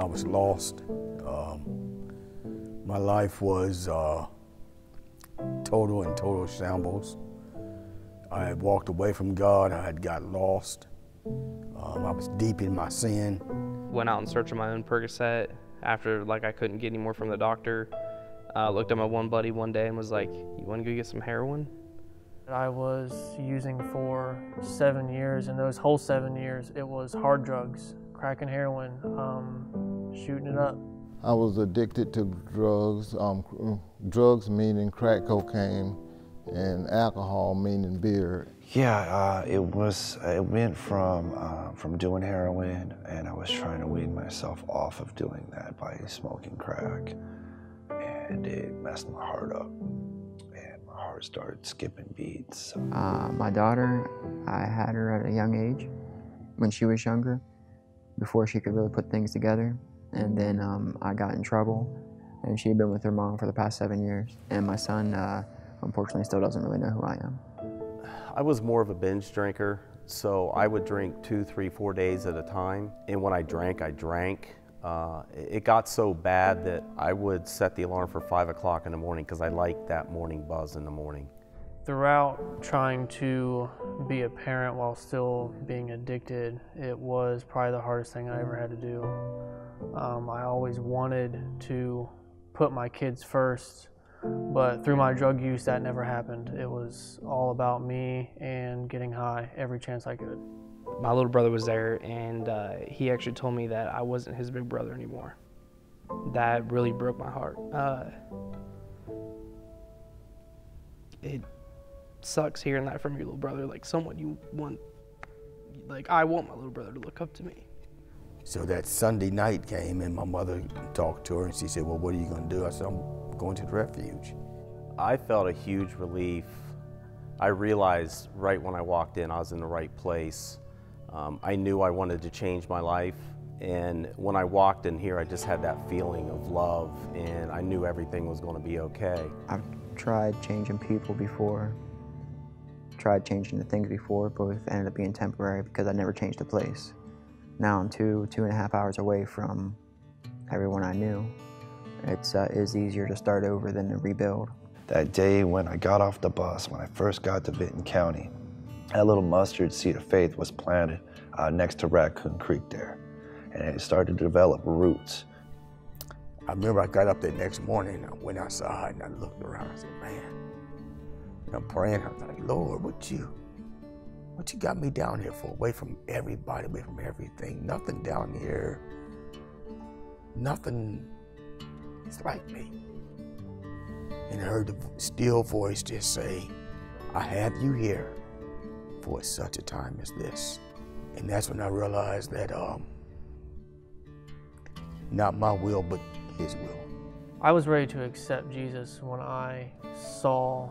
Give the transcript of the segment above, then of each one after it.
I was lost. My life was total shambles. I had walked away from God. I had got lost. I was deep in my sin. Went out in search of my own Percocet after I couldn't get any more from the doctor. Looked at my one buddy one day and was like, "You want to go get some heroin?" I was using for 7 years, and those whole 7 years, it was hard drugs, crack and heroin, shooting it up. I was addicted to drugs, drugs meaning crack cocaine, and alcohol meaning beer. Yeah, it went from doing heroin, and I was trying to wean myself off of doing that by smoking crack, and it messed my heart up, and my heart started skipping beats. My daughter, I had her at a young age, when she was younger, before she could really put things together, and then I got in trouble, and she had been with her mom for the past 7 years, and my son, unfortunately, still doesn't really know who I am. I was more of a binge drinker, so I would drink 2, 3, 4 days at a time. And when I drank, I drank. It got so bad that I would set the alarm for 5 o'clock in the morning because I liked that morning buzz in the morning. Throughout trying to be a parent while still being addicted, it was probably the hardest thing I ever had to do. I always wanted to put my kids first, but through my drug use, that never happened. It was all about me and getting high every chance I could. My little brother was there, and he actually told me that I wasn't his big brother anymore. That really broke my heart. It sucks hearing that from your little brother, someone you want, I want my little brother to look up to me. So that Sunday night came, and my mother talked to her, and she said, "Well, what are you going to do?" I said, "I'm going to the Refuge." I felt a huge relief. I realized right when I walked in, I was in the right place. I knew I wanted to change my life, and when I walked in here, I just had that feeling of love, and I knew everything was going to be okay. I've tried changing people before, tried changing the things before, both ended up being temporary because I never changed the place. Now I'm 2.5 hours away from everyone I knew. It is easier to start over than to rebuild. That day when I got off the bus, when I first got to Vinton County, that little mustard seed of faith was planted next to Raccoon Creek there, and it started to develop roots. I remember I got up the next morning, and I went outside, and I looked around, I said, "Man," and I'm praying, I was like, "Lord, what you got me down here for? Away from everybody, away from everything, nothing down here, nothing is like me." And I heard the still voice just say, "I have you here for such a time as this." And that's when I realized that not my will, but His will. I was ready to accept Jesus when I saw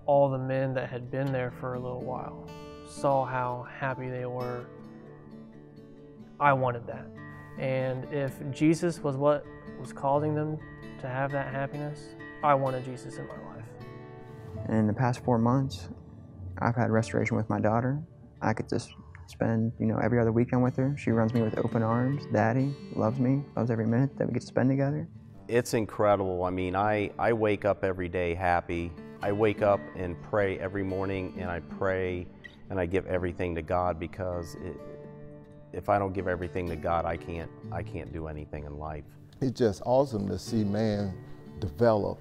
all the men that had been there for a little while, saw how happy they were. I wanted that. And if Jesus was what was causing them to have that happiness, I wanted Jesus in my life. And in the past 4 months, I've had restoration with my daughter. I could just spend, every other weekend with her. She runs me with open arms. Daddy loves me, loves every minute that we get to spend together. It's incredible. I mean, I wake up every day happy. I wake up and pray every morning, and I pray and I give everything to God, because if I don't give everything to God, I can't do anything in life. It's just awesome to see man develop,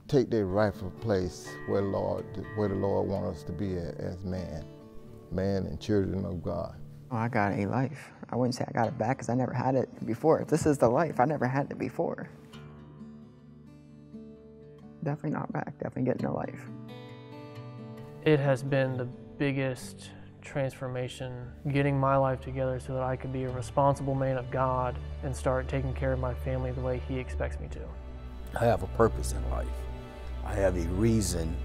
take their rightful place where the Lord wants us to be as man and children of God. Oh, I got a life. I wouldn't say I got it back because I never had it before. If this is the life, I never had it before. Definitely not back, definitely getting a life. It has been the biggest transformation, getting my life together so that I could be a responsible man of God and start taking care of my family the way He expects me to. I have a purpose in life. I have a reason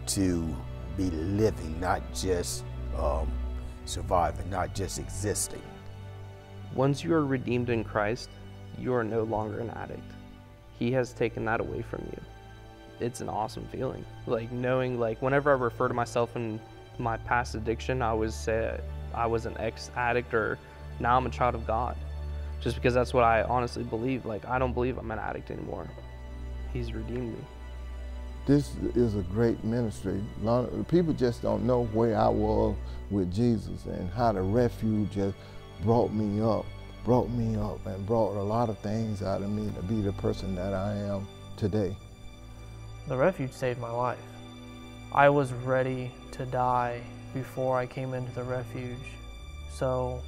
to be living, not just surviving, not just existing. Once you are redeemed in Christ, you are no longer an addict. He has taken that away from you. It's an awesome feeling. Knowing, whenever I refer to myself in my past addiction, I always say I was an ex-addict, or now I'm a child of God. just because that's what I honestly believe. Like, I don't believe I'm an addict anymore. He's redeemed me. This is a great ministry. A lot of people just don't know where I was with Jesus and how the Refuge just brought me up and brought a lot of things out of me to be the person that I am today. The Refuge saved my life. I was ready to die before I came into the Refuge. So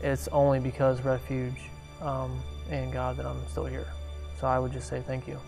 it's only because Refuge and God that I'm still here. So I would just say thank you.